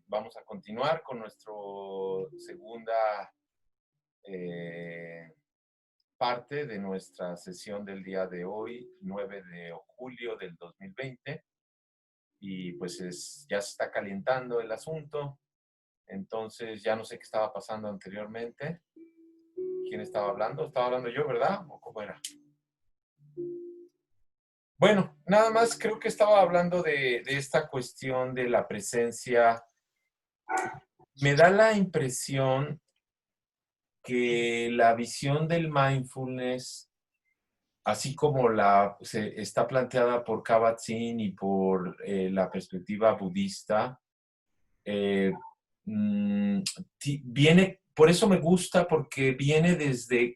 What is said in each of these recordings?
vamos a continuar con nuestra segunda eh, parte de nuestra sesión del día de hoy, 9 de julio del 2020. Y pues ya se está calentando el asunto. Entonces ya no sé qué estaba pasando anteriormente. ¿Quién estaba hablando? Estaba hablando yo, ¿verdad? ¿O cómo era? Bueno, nada más creo que estaba hablando de esta cuestión de la presencia. Me da la impresión que la visión del mindfulness, así como se está planteada por Kabat-Zinn y por la perspectiva budista, eh, mm, viene, por eso me gusta, porque viene desde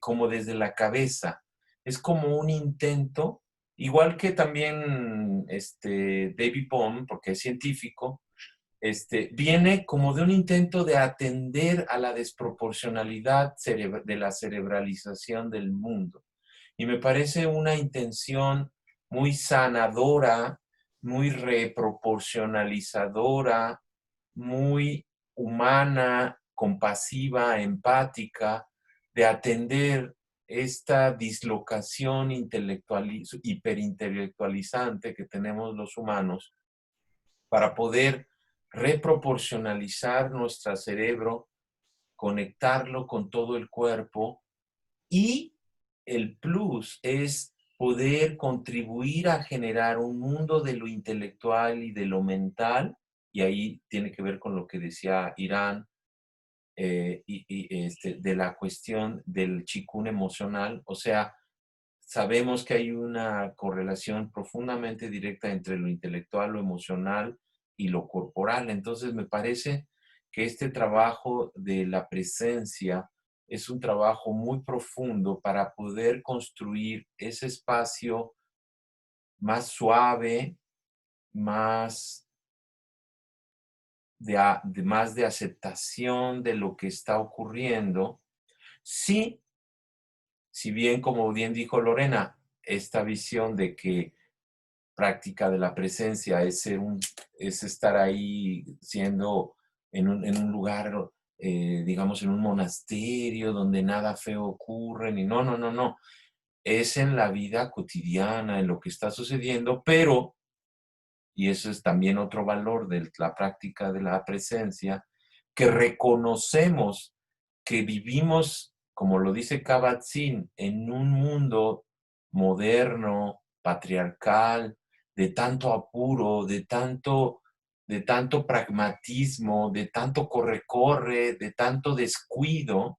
la cabeza. Es como un intento, igual que también David Bohm, porque es científico, viene como de un intento de atender a la desproporcionalidad de la cerebralización del mundo. Y me parece una intención muy sanadora, muy reproporcionalizadora, muy humana, compasiva, empática, de atender esta dislocación hiperintelectualizante que tenemos los humanos para poder reproporcionalizar nuestro cerebro, conectarlo con todo el cuerpo, y el plus es poder contribuir a generar un mundo de lo intelectual y de lo mental, y ahí tiene que ver con lo que decía Irán, de la cuestión del chikun emocional. O sea, sabemos que hay una correlación profundamente directa entre lo intelectual, lo emocional y lo corporal. Entonces, me parece que este trabajo de la presencia es un trabajo muy profundo para poder construir ese espacio más suave, más más de aceptación de lo que está ocurriendo. Sí, si bien, como bien dijo Lorena, esta visión de que práctica de la presencia es estar ahí siendo en un lugar, digamos, en un monasterio donde nada feo ocurre, ni no, no, no, no. Es en la vida cotidiana, en lo que está sucediendo, pero, y eso es también otro valor de la práctica de la presencia, que reconocemos que vivimos, como lo dice Kabat-Zinn, en un mundo moderno, patriarcal, de tanto apuro, de tanto pragmatismo, de tanto corre-corre, de tanto descuido,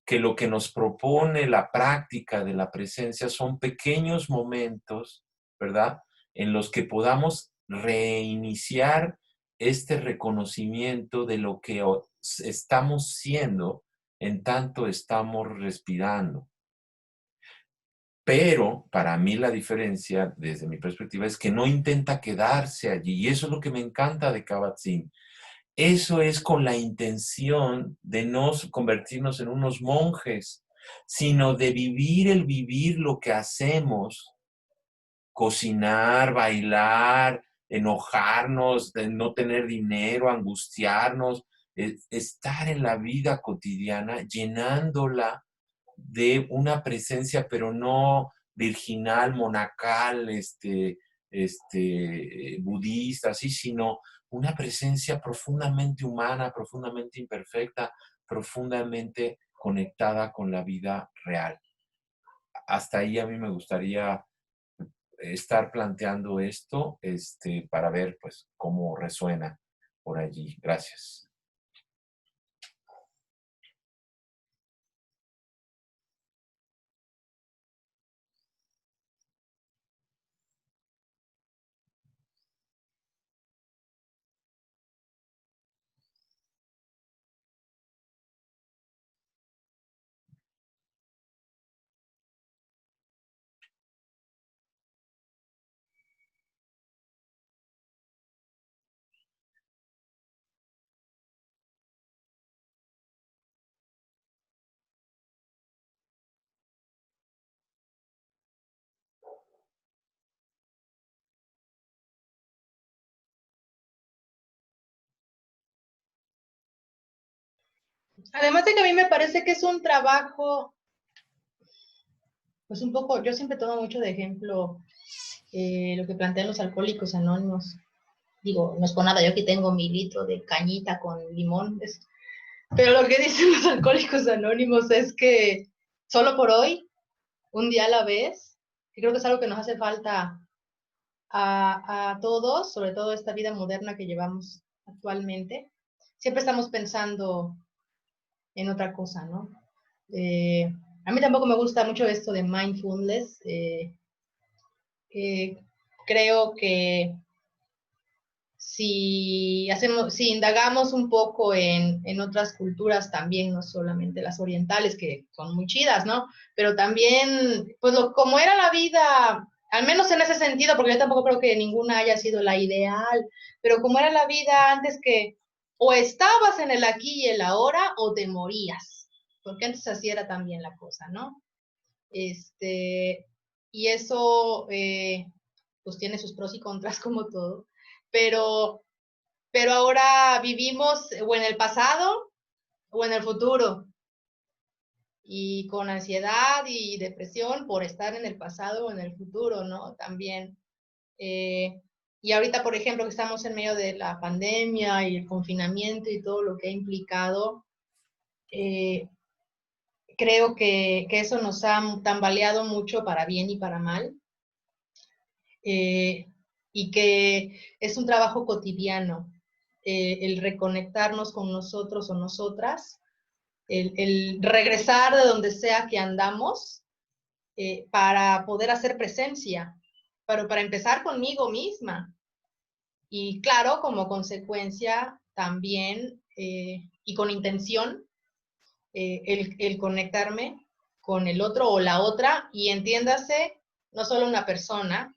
que lo que nos propone la práctica de la presencia son pequeños momentos, ¿verdad?, en los que podamos reiniciar este reconocimiento de lo que estamos siendo en tanto estamos respirando. Pero para mí la diferencia, desde mi perspectiva, es que no intenta quedarse allí. Y eso es lo que me encanta de Kabat-Zinn. Eso es con la intención de no convertirnos en unos monjes, sino de vivir lo que hacemos: cocinar, bailar, enojarnos, de no tener dinero, angustiarnos, estar en la vida cotidiana, llenándola de una presencia, pero no virginal, monacal, budista, así, sino una presencia profundamente humana, profundamente imperfecta, profundamente conectada con la vida real. Hasta ahí a mí me gustaría estar planteando esto, para ver, pues, cómo resuena por allí. Gracias. Además de que a mí me parece que es un trabajo, pues un poco, yo siempre tomo mucho de ejemplo lo que plantean los alcohólicos anónimos. Digo, no es por nada, yo aquí tengo mi litro de cañita con limón, pero lo que dicen los alcohólicos anónimos es que solo por hoy, un día a la vez, que creo que es algo que nos hace falta a todos, sobre todo esta vida moderna que llevamos actualmente. Siempre estamos pensando en otra cosa, ¿no? Eh, a mí tampoco me gusta mucho esto de mindfulness. Creo que si indagamos un poco en otras culturas también, no solamente las orientales, que son muy chidas, ¿no? Pero también, pues como era la vida, al menos en ese sentido, porque yo tampoco creo que ninguna haya sido la ideal, pero como era la vida antes, que o estabas en el aquí y el ahora o te morías, porque antes así era también la cosa, ¿no? Y eso, pues tiene sus pros y contras como todo, pero ahora vivimos o en el pasado o en el futuro, y con ansiedad y depresión por estar en el pasado o en el futuro, ¿no? También. Eh, y ahorita, por ejemplo, que estamos en medio de la pandemia y el confinamiento y todo lo que ha implicado, eh, creo que eso nos ha tambaleado mucho para bien y para mal, eh, y que es un trabajo cotidiano, el reconectarnos con nosotros o nosotras, el regresar de donde sea que andamos, para poder hacer presencia, para empezar conmigo misma. Y claro, como consecuencia también, y con intención, el conectarme con el otro o la otra, y entiéndase, no solo una persona,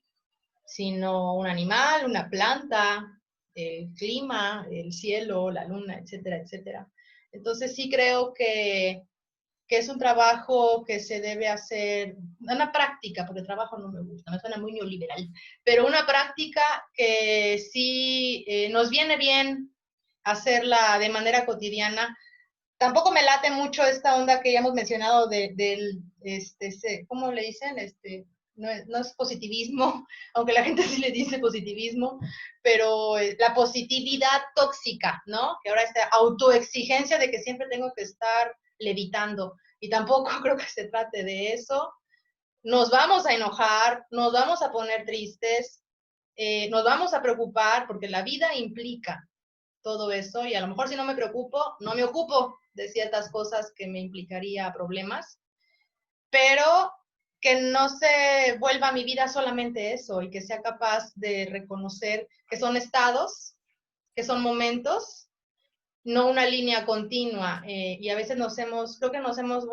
sino un animal, una planta, el clima, el cielo, la luna, etcétera, etcétera. Entonces sí creo que es un trabajo que se debe hacer, una práctica, porque trabajo no me gusta, me suena muy neoliberal, pero una práctica que sí, nos viene bien hacerla de manera cotidiana. Tampoco me late mucho esta onda que ya hemos mencionado del, ¿cómo le dicen? No es positivismo, aunque la gente sí le dice positivismo, pero la positividad tóxica, ¿no? Que ahora esta autoexigencia de que siempre tengo que estar levitando, y tampoco creo que se trate de eso. Nos vamos a enojar, nos vamos a poner tristes, nos vamos a preocupar, porque la vida implica todo eso, y a lo mejor si no me preocupo, no me ocupo de ciertas cosas que me implicaría problemas, pero que no se vuelva mi vida solamente eso, y que sea capaz de reconocer que son estados, que son momentos, no una línea continua, y a veces creo que nos hemos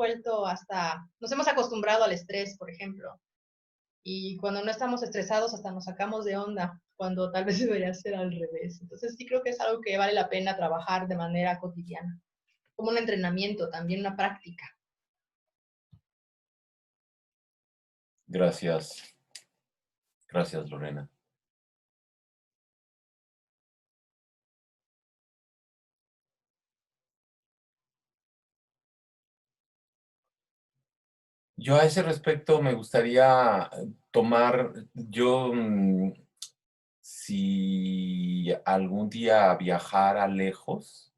acostumbrado al estrés, por ejemplo, y cuando no estamos estresados hasta nos sacamos de onda, cuando tal vez debería ser al revés. Entonces sí creo que es algo que vale la pena trabajar de manera cotidiana, como un entrenamiento, también una práctica. Gracias, gracias Lorena. Yo a ese respecto me gustaría tomar, si algún día viajara lejos,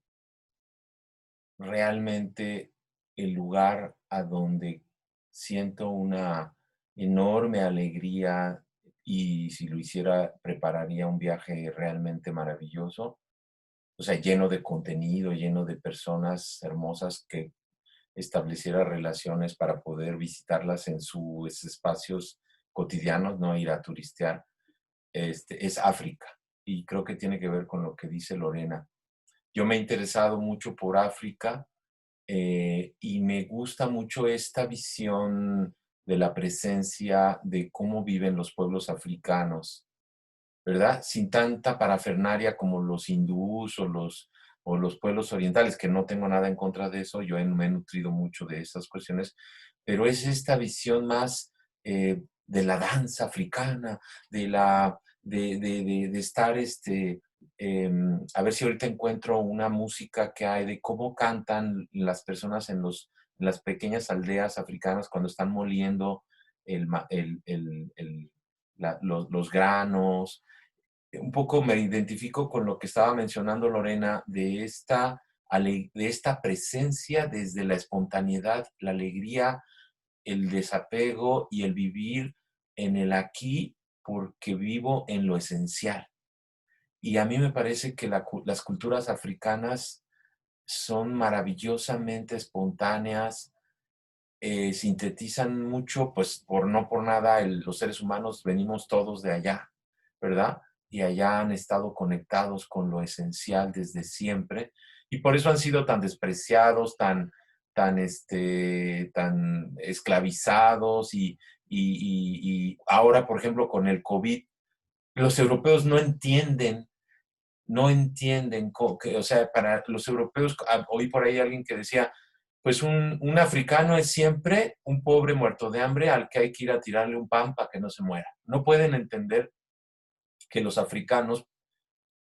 realmente el lugar a donde siento una enorme alegría, y si lo hiciera prepararía un viaje realmente maravilloso, o sea, lleno de contenido, lleno de personas hermosas, que estableciera relaciones para poder visitarlas en sus espacios cotidianos, no ir a turistear, es África. Y creo que tiene que ver con lo que dice Lorena. Yo me he interesado mucho por África, y me gusta mucho esta visión de la presencia de cómo viven los pueblos africanos, ¿verdad? Sin tanta parafernalia como los hindús o los pueblos orientales, que no tengo nada en contra de eso, me he nutrido mucho de estas cuestiones, pero es esta visión más, de la danza africana, de estar A ver si ahorita encuentro una música que hay de cómo cantan las personas en las pequeñas aldeas africanas cuando están moliendo el ma- el- los granos. Un poco me identifico con lo que estaba mencionando Lorena de esta presencia desde la espontaneidad, la alegría, el desapego y el vivir en el aquí porque vivo en lo esencial. Y a mí me parece que las culturas africanas son maravillosamente espontáneas, sintetizan mucho, pues no por nada los seres humanos venimos todos de allá, ¿verdad? Y allá han estado conectados con lo esencial desde siempre, y por eso han sido tan despreciados, tan esclavizados, y ahora, por ejemplo, con el COVID, los europeos no entienden, o sea, para los europeos, oí por ahí alguien que decía, pues un africano es siempre un pobre muerto de hambre al que hay que ir a tirarle un pan para que no se muera. No pueden entender que los africanos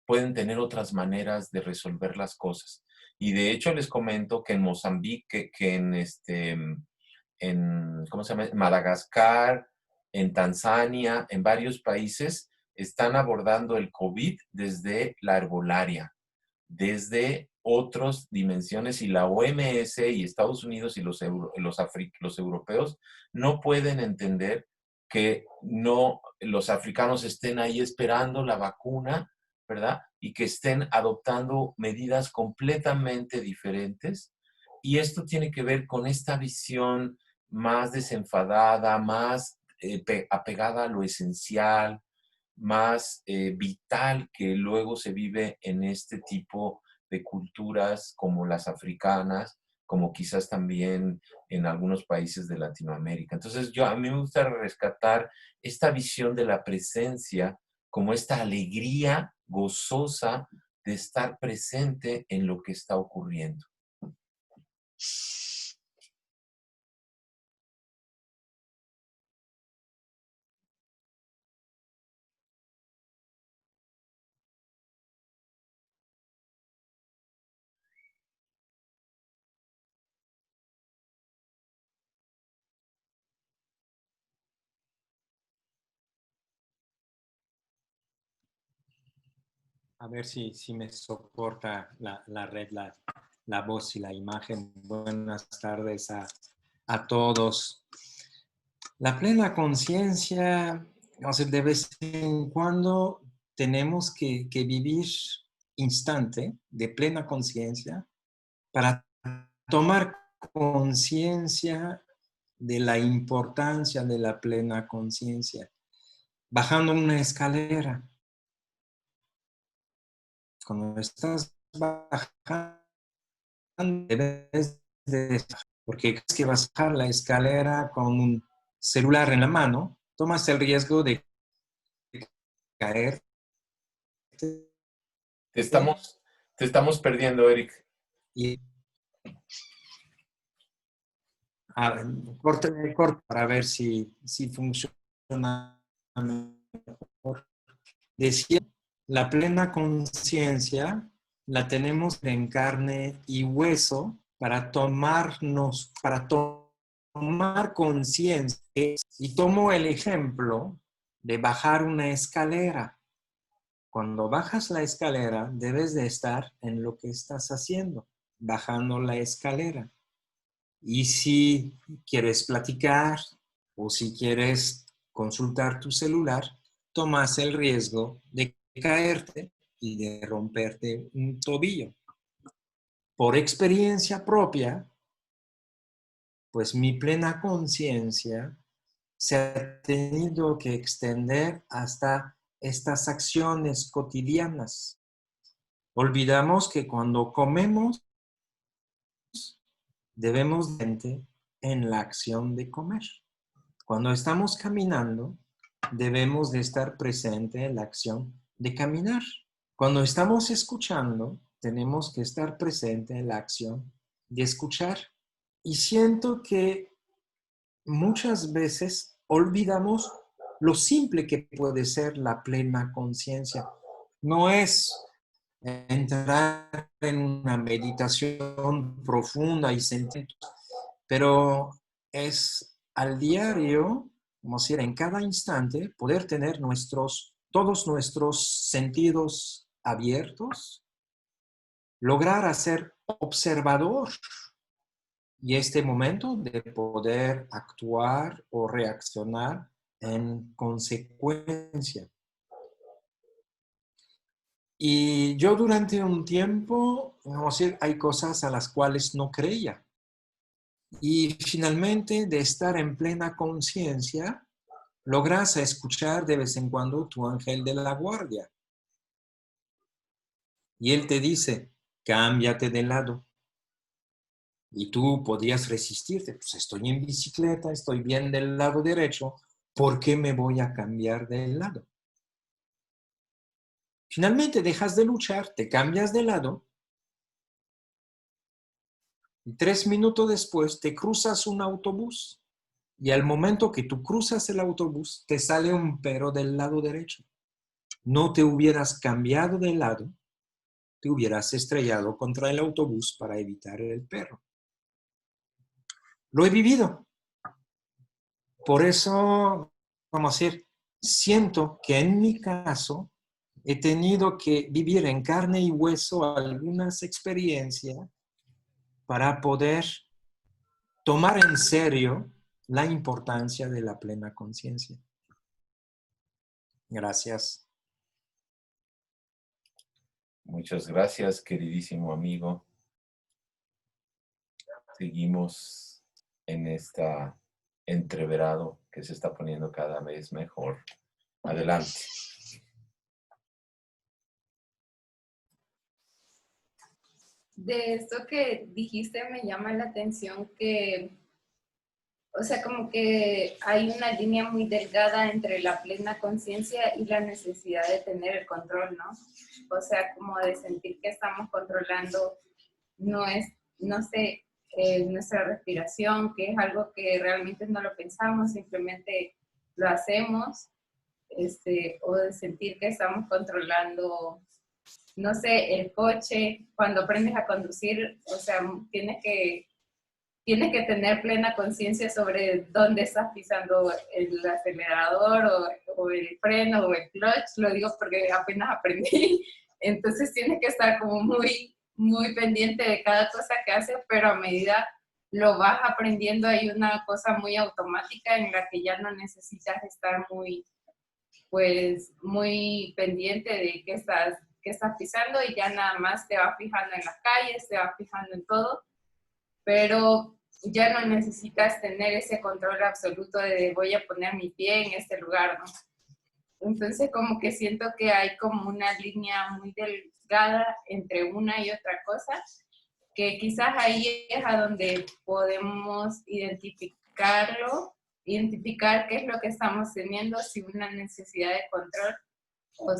pueden tener otras maneras de resolver las cosas. Y de hecho les comento que en Mozambique, que ¿cómo se llama? Madagascar, en Tanzania, en varios países, están abordando el COVID desde la herbolaria, desde otras dimensiones, y la OMS y Estados Unidos y los europeos no pueden entender que no los africanos estén ahí esperando la vacuna, ¿verdad? Y que estén adoptando medidas completamente diferentes. Y esto tiene que ver con esta visión más desenfadada, más apegada a lo esencial, más vital que luego se vive en este tipo de culturas como las africanas, como quizás también en algunos países de Latinoamérica. Entonces, a mí me gusta rescatar esta visión de la presencia como esta alegría gozosa de estar presente en lo que está ocurriendo. A ver si me soporta la red, la voz y la imagen. Buenas tardes a todos. La plena conciencia, o sea, de vez en cuando tenemos que vivir instante de plena conciencia para tomar conciencia de la importancia de la plena conciencia. Bajando una escalera, cuando estás bajando, debes de, porque es que vas a bajar la escalera con un celular en la mano, tomas el riesgo de caer. Te estamos perdiendo, Eric. Y corte para ver si funciona mejor. Decía, la plena conciencia la tenemos en carne y hueso para tomar conciencia. Y tomo el ejemplo de bajar una escalera. Cuando bajas la escalera, debes de estar en lo que estás haciendo, bajando la escalera. Y si quieres platicar o si quieres consultar tu celular, tomas el riesgo de caerte y de romperte un tobillo. Por experiencia propia, pues mi plena conciencia se ha tenido que extender hasta estas acciones cotidianas. Olvidamos que cuando comemos, debemos de en la acción de comer. Cuando estamos caminando, debemos de estar presente en la acción de caminar. Cuando estamos escuchando, tenemos que estar presente en la acción de escuchar. Y siento que muchas veces olvidamos lo simple que puede ser la plena conciencia. No es entrar en una meditación profunda y sentir, pero es al diario, como decir, en cada instante, poder tener todos nuestros sentidos abiertos, lograr hacer observador y este momento de poder actuar o reaccionar en consecuencia. Y yo durante un tiempo, vamos a decir, hay cosas a las cuales no creía. Y finalmente, de estar en plena conciencia, logras escuchar de vez en cuando tu ángel de la guardia. Y él te dice, cámbiate de lado. Y tú podrías resistirte, pues estoy en bicicleta, estoy bien del lado derecho, ¿por qué me voy a cambiar de lado? Finalmente dejas de luchar, te cambias de lado y 3 minutos después te cruzas un autobús y al momento que tú cruzas el autobús te sale un perro del lado derecho. No te hubieras cambiado de lado, te hubieras estrellado contra el autobús para evitar el perro. Lo he vivido. Por eso, vamos a decir, siento que en mi caso he tenido que vivir en carne y hueso algunas experiencias para poder tomar en serio la importancia de la plena conciencia. Gracias. Muchas gracias, queridísimo amigo. Seguimos en esta entreverado que se está poniendo cada vez mejor. Adelante. De esto que dijiste me llama la atención que, o sea, como que hay una línea muy delgada entre la plena conciencia y la necesidad de tener el control, ¿no? O sea, como de sentir que estamos controlando no sé, nuestra respiración, que es algo que realmente no lo pensamos, simplemente lo hacemos, o de sentir que estamos controlando, no sé, el coche, cuando aprendes a conducir, o sea, tienes que tener plena conciencia sobre dónde estás pisando el acelerador o el freno o el clutch, lo digo porque apenas aprendí, entonces tienes que estar como muy pendiente de cada cosa que haces, pero a medida lo vas aprendiendo hay una cosa muy automática en la que ya no necesitas estar muy pendiente de qué estás pisando y ya nada más te vas fijando en las calles, te vas fijando en todo, pero ya no necesitas tener ese control absoluto de voy a poner mi pie en este lugar, ¿no? Entonces como que siento que hay como una línea muy delgada entre una y otra cosa, que quizás ahí es a donde podemos identificar qué es lo que estamos teniendo, si una necesidad de control o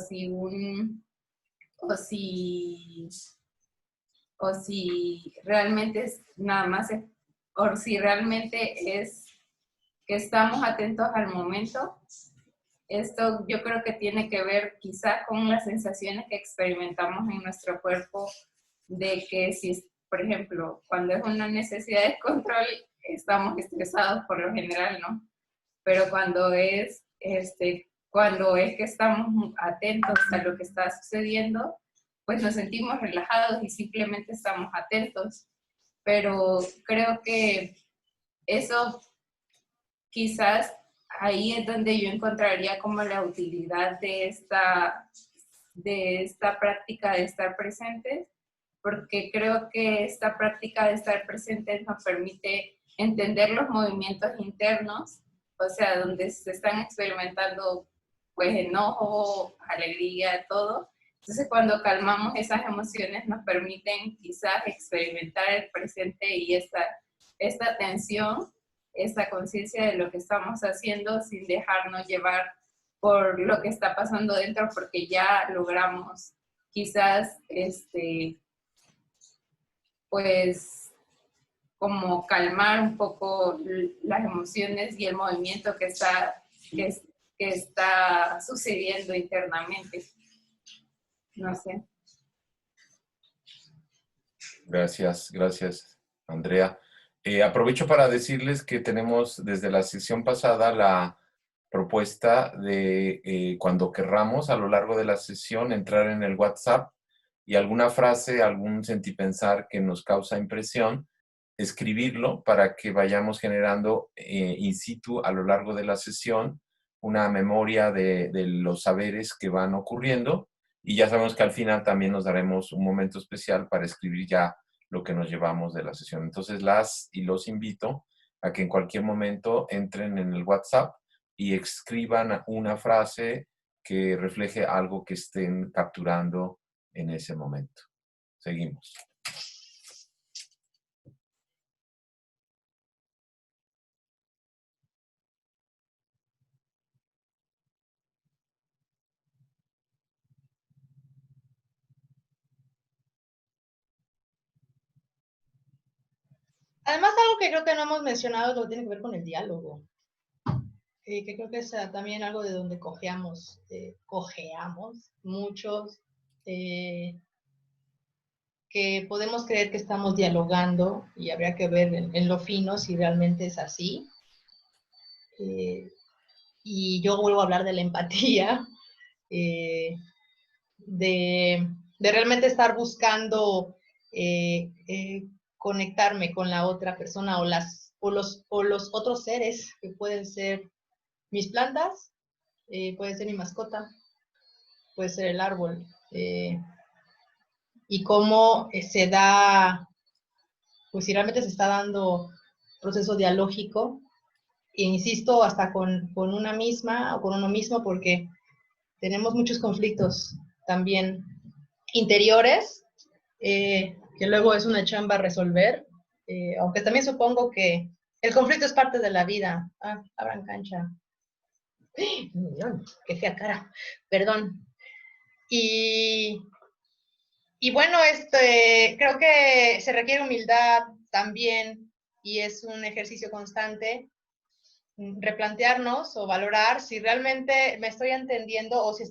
si realmente es nada más, o si realmente es que estamos atentos al momento. Esto yo creo que tiene que ver quizás con las sensaciones que experimentamos en nuestro cuerpo, de que si, por ejemplo, cuando es una necesidad de control, estamos estresados por lo general, ¿no? Pero cuando es que estamos atentos a lo que está sucediendo, pues nos sentimos relajados y simplemente estamos atentos. Pero creo que eso quizás ahí es donde yo encontraría como la utilidad de esta práctica de estar presentes, porque creo que esta práctica de estar presentes nos permite entender los movimientos internos, o sea, donde se están experimentando pues enojo, alegría, todo. Entonces cuando calmamos esas emociones nos permiten quizás experimentar el presente y esta tensión, esta conciencia de lo que estamos haciendo sin dejarnos llevar por lo que está pasando dentro, porque ya logramos quizás pues como calmar un poco las emociones y el movimiento que está sucediendo internamente. No sé. Gracias, gracias, Andrea. Aprovecho para decirles que tenemos desde la sesión pasada la propuesta de cuando querramos a lo largo de la sesión entrar en el WhatsApp y alguna frase, algún sentipensar que nos causa impresión, escribirlo para que vayamos generando in situ a lo largo de la sesión una memoria de los saberes que van ocurriendo y ya sabemos que al final también nos daremos un momento especial para escribir ya lo que nos llevamos de la sesión. Entonces las y los invito a que en cualquier momento entren en el WhatsApp y escriban una frase que refleje algo que estén capturando en ese momento. Seguimos. Además, algo que creo que no hemos mencionado lo tiene que ver con el diálogo, que creo que es también algo de donde cojeamos muchos, que podemos creer que estamos dialogando y habría que ver en lo fino si realmente es así. Y yo vuelvo a hablar de la empatía, de realmente estar buscando conectarme con la otra persona o los otros seres que pueden ser mis plantas, puede ser mi mascota, puede ser el árbol, y cómo se da, pues si realmente se está dando proceso dialógico, e insisto, hasta con una misma o con uno mismo, porque tenemos muchos conflictos también interiores, que luego es una chamba resolver, aunque también supongo que el conflicto es parte de la vida. Abran cancha. Qué fea cara, perdón. Y, y bueno, creo que se requiere humildad también y es un ejercicio constante replantearnos o valorar si realmente me estoy entendiendo o si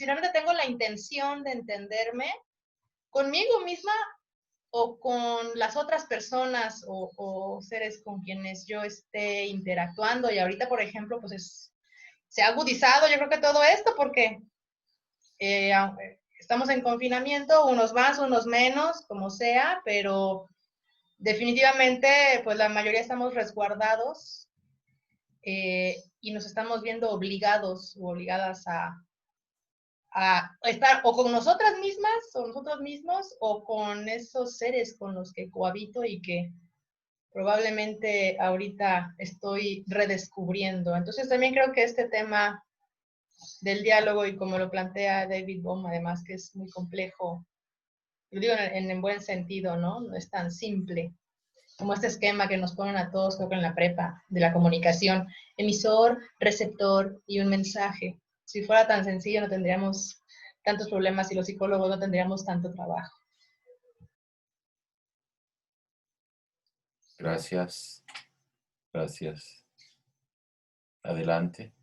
realmente tengo la intención de entenderme conmigo misma o con las otras personas o seres con quienes yo esté interactuando. Y ahorita, por ejemplo, pues se ha agudizado yo creo que todo esto porque estamos en confinamiento, unos más, unos menos, como sea, pero definitivamente pues la mayoría estamos resguardados, y nos estamos viendo obligados o obligadas a estar o con nosotras mismas o nosotros mismos o con esos seres con los que cohabito y que probablemente ahorita estoy redescubriendo. Entonces también creo que este tema del diálogo y como lo plantea David Bohm, además que es muy complejo, lo digo en buen sentido, ¿no? No es tan simple como este esquema que nos ponen a todos, creo que en la prepa, de la comunicación, emisor, receptor y un mensaje. Si fuera tan sencillo no tendríamos tantos problemas y los psicólogos no tendríamos tanto trabajo. Gracias, gracias. Adelante.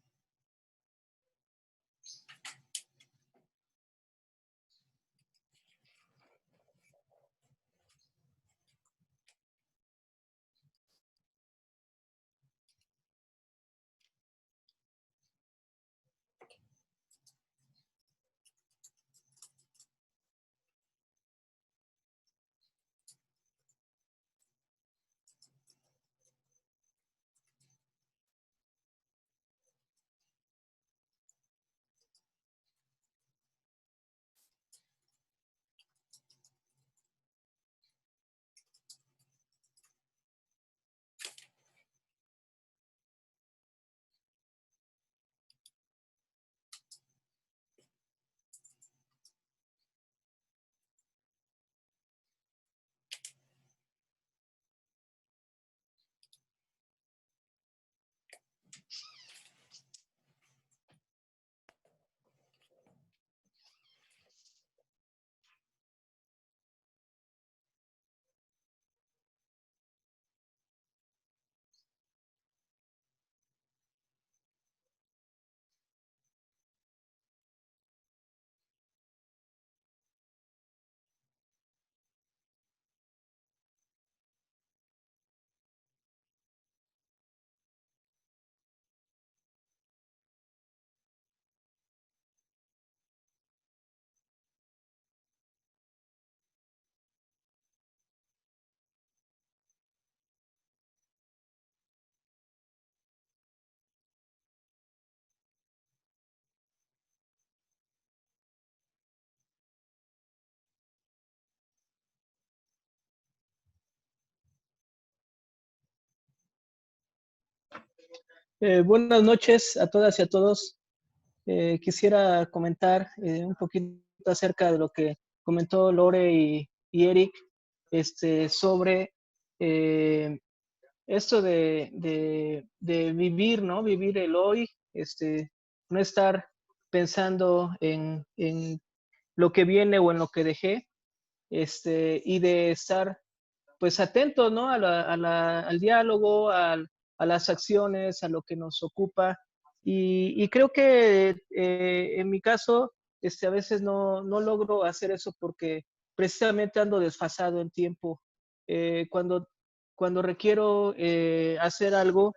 Buenas noches a todas y a todos. Quisiera comentar un poquito acerca de lo que comentó Lore y Eric sobre eh, esto de vivir, ¿no? Vivir el hoy, no estar pensando en lo que viene o en lo que dejé, y de estar pues atentos, ¿no? Al diálogo, a las acciones, a lo que nos ocupa. Y creo que en mi caso, a veces no logro hacer eso porque precisamente ando desfasado en tiempo. Cuando, cuando requiero hacer algo,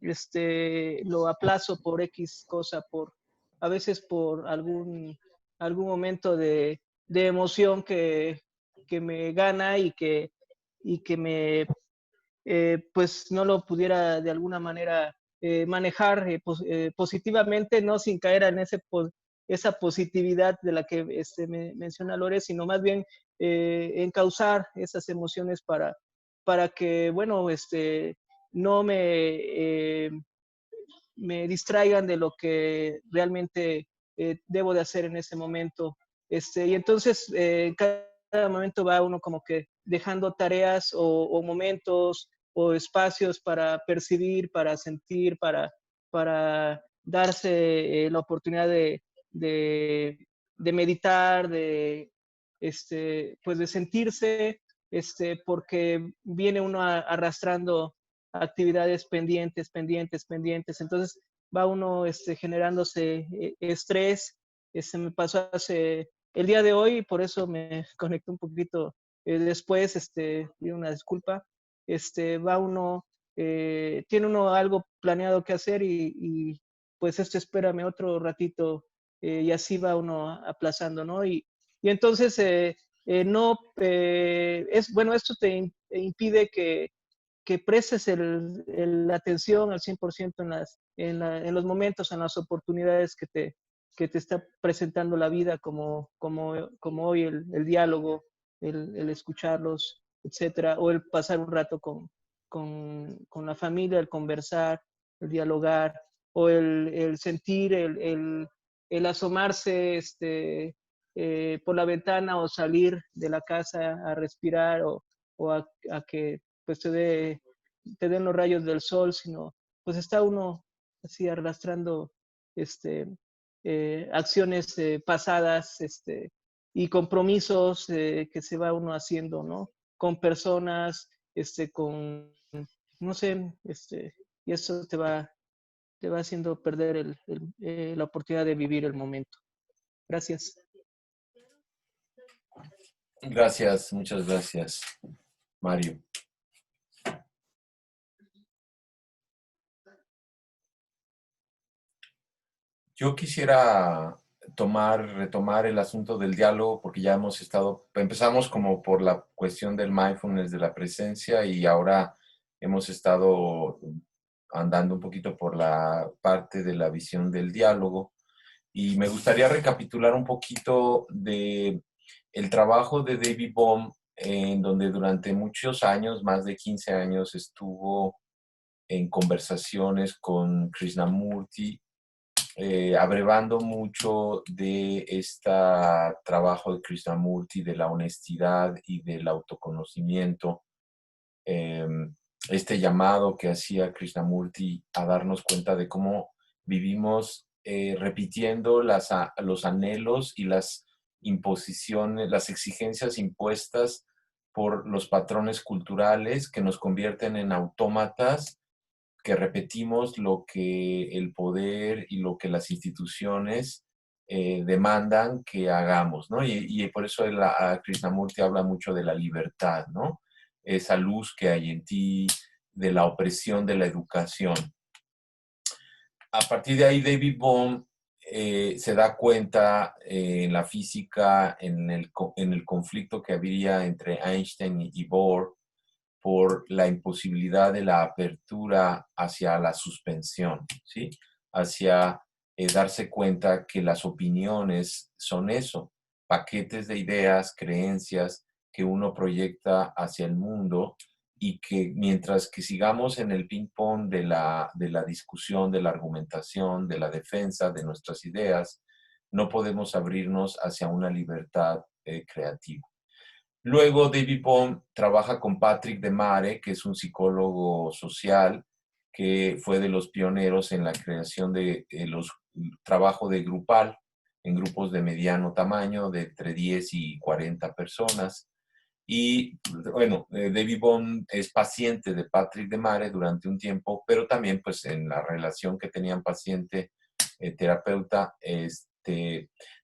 lo aplazo por X cosa, a veces por algún momento de emoción que me gana y que me, pues no lo pudiera de alguna manera manejar positivamente, no sin caer en esa positividad de la que menciona Lore, sino más bien encauzar esas emociones para que, bueno, no me distraigan de lo que realmente debo de hacer en ese momento. Y entonces, en cada momento va uno como que dejando tareas o momentos o espacios para percibir, para sentir, para darse la oportunidad de meditar, pues de sentirse, porque viene uno arrastrando actividades pendientes, pendientes, pendientes. Entonces va uno generándose estrés. Me pasó el día de hoy, por eso me conecté un poquito después, pido una disculpa. Va uno, tiene uno algo planeado que hacer y pues espérame otro ratito y así va uno aplazando, ¿no? Y entonces no, bueno, esto te impide que prestes la atención al 100% en los momentos, en las oportunidades que te está presentando la vida, como hoy el diálogo, el escucharlos, etcétera, o el pasar un rato con la familia, el conversar, el dialogar, o el sentir, el asomarse por la ventana o salir de la casa a respirar o a que pues te den los rayos del sol, sino pues está uno así arrastrando acciones pasadas y compromisos que se va uno haciendo, ¿no? Con personas, no sé, y eso te va haciendo perder la oportunidad de vivir el momento. Gracias. Gracias, muchas gracias, Mario. Yo quisiera retomar el asunto del diálogo porque ya empezamos como por la cuestión del mindfulness, de la presencia, y ahora hemos estado andando un poquito por la parte de la visión del diálogo. Y me gustaría recapitular un poquito de el trabajo de David Bohm, en donde durante muchos años, más de 15 años, estuvo en conversaciones con Krishnamurti, abrevando mucho de este trabajo de Krishnamurti, de la honestidad y del autoconocimiento, este llamado que hacía Krishnamurti a darnos cuenta de cómo vivimos repitiendo los anhelos y las imposiciones, las exigencias impuestas por los patrones culturales que nos convierten en autómatas que repetimos lo que el poder y lo que las instituciones demandan que hagamos, ¿no? Y por eso Krishnamurti habla mucho de la libertad, ¿no? Esa luz que hay en ti, de la opresión de la educación. A partir de ahí, David Bohm se da cuenta en la física, en el conflicto que habría entre Einstein y Bohr, por la imposibilidad de la apertura hacia la suspensión, ¿sí? Hacia darse cuenta que las opiniones son eso, paquetes de ideas, creencias que uno proyecta hacia el mundo y que mientras que sigamos en el ping-pong de la discusión, de la argumentación, de la defensa de nuestras ideas, no podemos abrirnos hacia una libertad creativa. Luego David Bohm trabaja con Patrick De Mare, que es un psicólogo social que fue de los pioneros en la creación de los trabajo de grupal en grupos de mediano tamaño, de entre 10 y 40 personas. Y bueno, David Bohm es paciente de Patrick De Mare durante un tiempo, pero también pues en la relación que tenían paciente-terapeuta,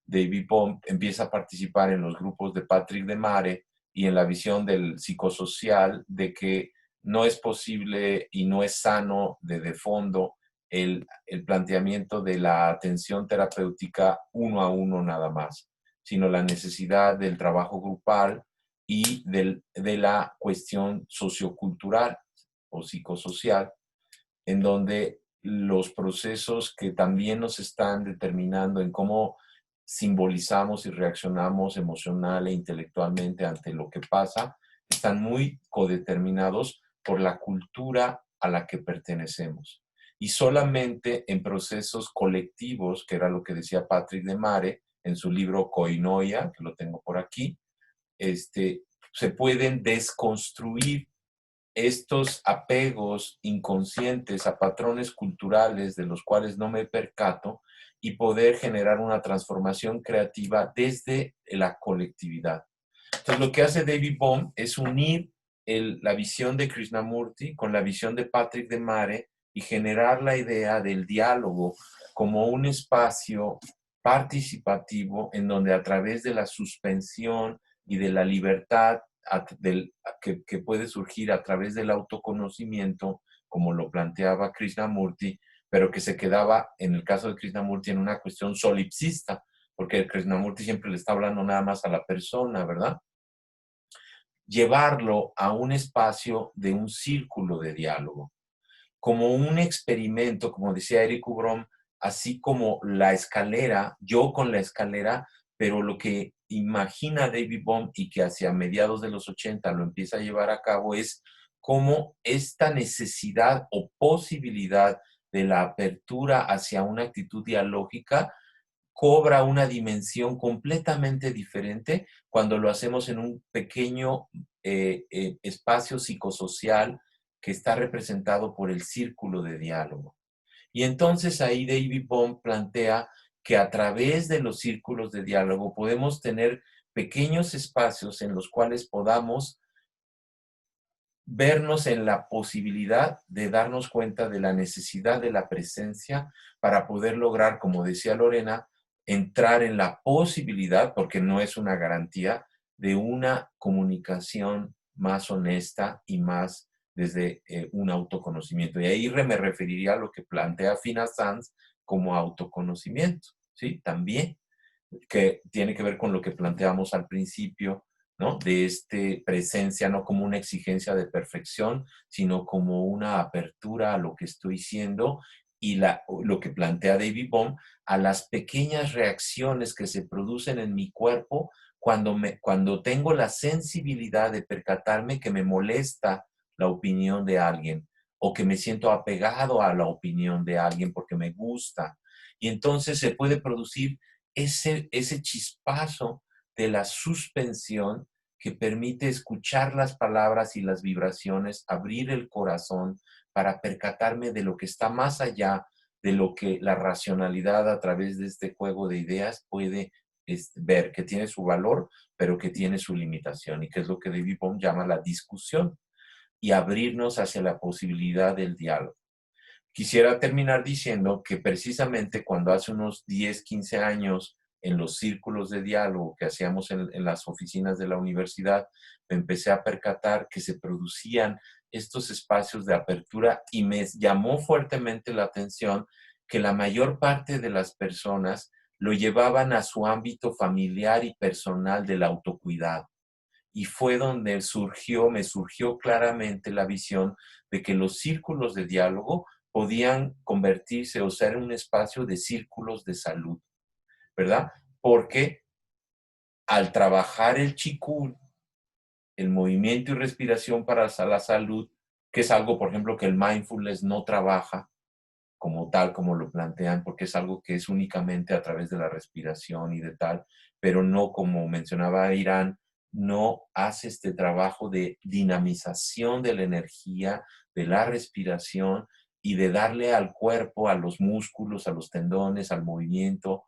David Bohm empieza a participar en los grupos de Patrick De Mare y en la visión del psicosocial de que no es posible y no es sano de fondo el planteamiento de la atención terapéutica uno a uno nada más, sino la necesidad del trabajo grupal y de la cuestión sociocultural o psicosocial, en donde los procesos que también nos están determinando en cómo simbolizamos y reaccionamos emocional e intelectualmente ante lo que pasa, están muy codeterminados por la cultura a la que pertenecemos. Y solamente en procesos colectivos, que era lo que decía Patrick De Mare en su libro Koinonia, que lo tengo por aquí, se pueden desconstruir estos apegos inconscientes a patrones culturales de los cuales no me percato y poder generar una transformación creativa desde la colectividad. Entonces, lo que hace David Bohm es unir la visión de Krishnamurti con la visión de Patrick De Mare y generar la idea del diálogo como un espacio participativo en donde a través de la suspensión y de la libertad que puede surgir a través del autoconocimiento, como lo planteaba Krishnamurti, pero que se quedaba, en el caso de Krishnamurti, en una cuestión solipsista, porque Krishnamurti siempre le está hablando nada más a la persona, ¿verdad? Llevarlo a un espacio de un círculo de diálogo, como un experimento, como decía Eric Ubrom, así como la escalera, yo con la escalera, pero lo que imagina David Bohm y que hacia mediados de los 80 lo empieza a llevar a cabo es cómo esta necesidad o posibilidad de la apertura hacia una actitud dialógica cobra una dimensión completamente diferente cuando lo hacemos en un pequeño espacio psicosocial que está representado por el círculo de diálogo. Y entonces ahí David Bohm plantea que a través de los círculos de diálogo podemos tener pequeños espacios en los cuales podamos vernos en la posibilidad de darnos cuenta de la necesidad de la presencia para poder lograr, como decía Lorena, entrar en la posibilidad, porque no es una garantía, de una comunicación más honesta y más desde un autoconocimiento. Y ahí me referiría a lo que plantea Fina Sanz como autoconocimiento, ¿sí? También, que tiene que ver con lo que planteamos al principio, ¿no? De presencia, no como una exigencia de perfección, sino como una apertura a lo que estoy siendo y lo que plantea David Bohm, a las pequeñas reacciones que se producen en mi cuerpo cuando tengo la sensibilidad de percatarme que me molesta la opinión de alguien o que me siento apegado a la opinión de alguien porque me gusta. Y entonces se puede producir ese chispazo de la suspensión que permite escuchar las palabras y las vibraciones, abrir el corazón para percatarme de lo que está más allá de lo que la racionalidad a través de este juego de ideas puede ver, que tiene su valor, pero que tiene su limitación, y que es lo que David Bohm llama la discusión, y abrirnos hacia la posibilidad del diálogo. Quisiera terminar diciendo que precisamente cuando hace unos 10, 15 años, en los círculos de diálogo que hacíamos en las oficinas de la universidad, me empecé a percatar que se producían estos espacios de apertura y me llamó fuertemente la atención que la mayor parte de las personas lo llevaban a su ámbito familiar y personal del autocuidado. Y fue donde me surgió claramente la visión de que los círculos de diálogo podían convertirse o ser un espacio de círculos de salud, ¿verdad? Porque al trabajar el chikun, el movimiento y respiración para la salud, que es algo, por ejemplo, que el mindfulness no trabaja como tal, como lo plantean, porque es algo que es únicamente a través de la respiración y de tal, pero no, como mencionaba Irán, no hace este trabajo de dinamización de la energía, de la respiración y de darle al cuerpo, a los músculos, a los tendones, al movimiento,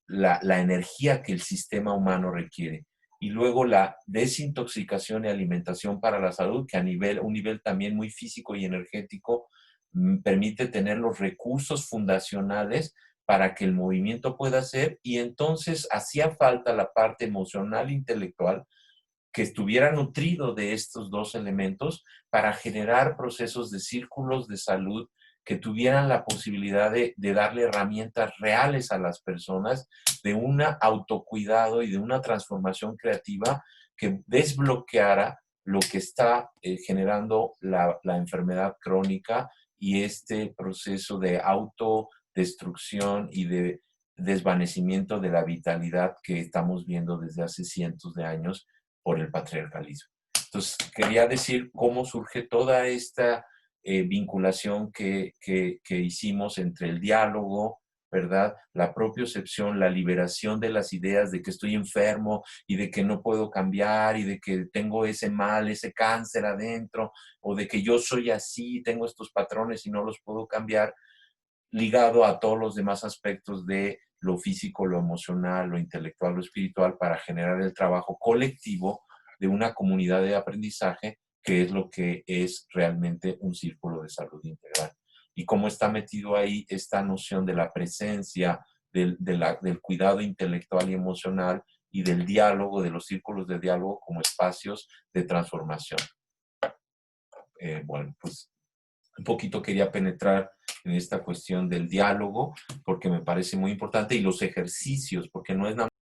la energía que el sistema humano requiere. Y luego la desintoxicación y alimentación para la salud, que un nivel también muy físico y energético, permite tener los recursos fundacionales para que el movimiento pueda ser, y entonces hacía falta la parte emocional e intelectual que estuviera nutrido de estos dos elementos para generar procesos de círculos de salud que tuvieran la posibilidad de darle herramientas reales a las personas, de un autocuidado y de una transformación creativa que desbloqueara lo que está generando la enfermedad crónica y este proceso de autodestrucción y de desvanecimiento de la vitalidad que estamos viendo desde hace cientos de años por el patriarcalismo. Entonces, quería decir cómo surge toda esta vinculación que hicimos entre el diálogo, ¿verdad? La propiocepción, la liberación de las ideas de que estoy enfermo y de que no puedo cambiar y de que tengo ese mal, ese cáncer adentro, o de que yo soy así, tengo estos patrones y no los puedo cambiar, ligado a todos los demás aspectos de lo físico, lo emocional, lo intelectual, lo espiritual, para generar el trabajo colectivo de una comunidad de aprendizaje, que es lo que es realmente un círculo de salud integral. Y cómo está metido ahí esta noción de la presencia, del cuidado intelectual y emocional, y del diálogo, de los círculos de diálogo como espacios de transformación. Bueno, pues un poquito quería penetrar en esta cuestión del diálogo, porque me parece muy importante, y los ejercicios, porque no es nada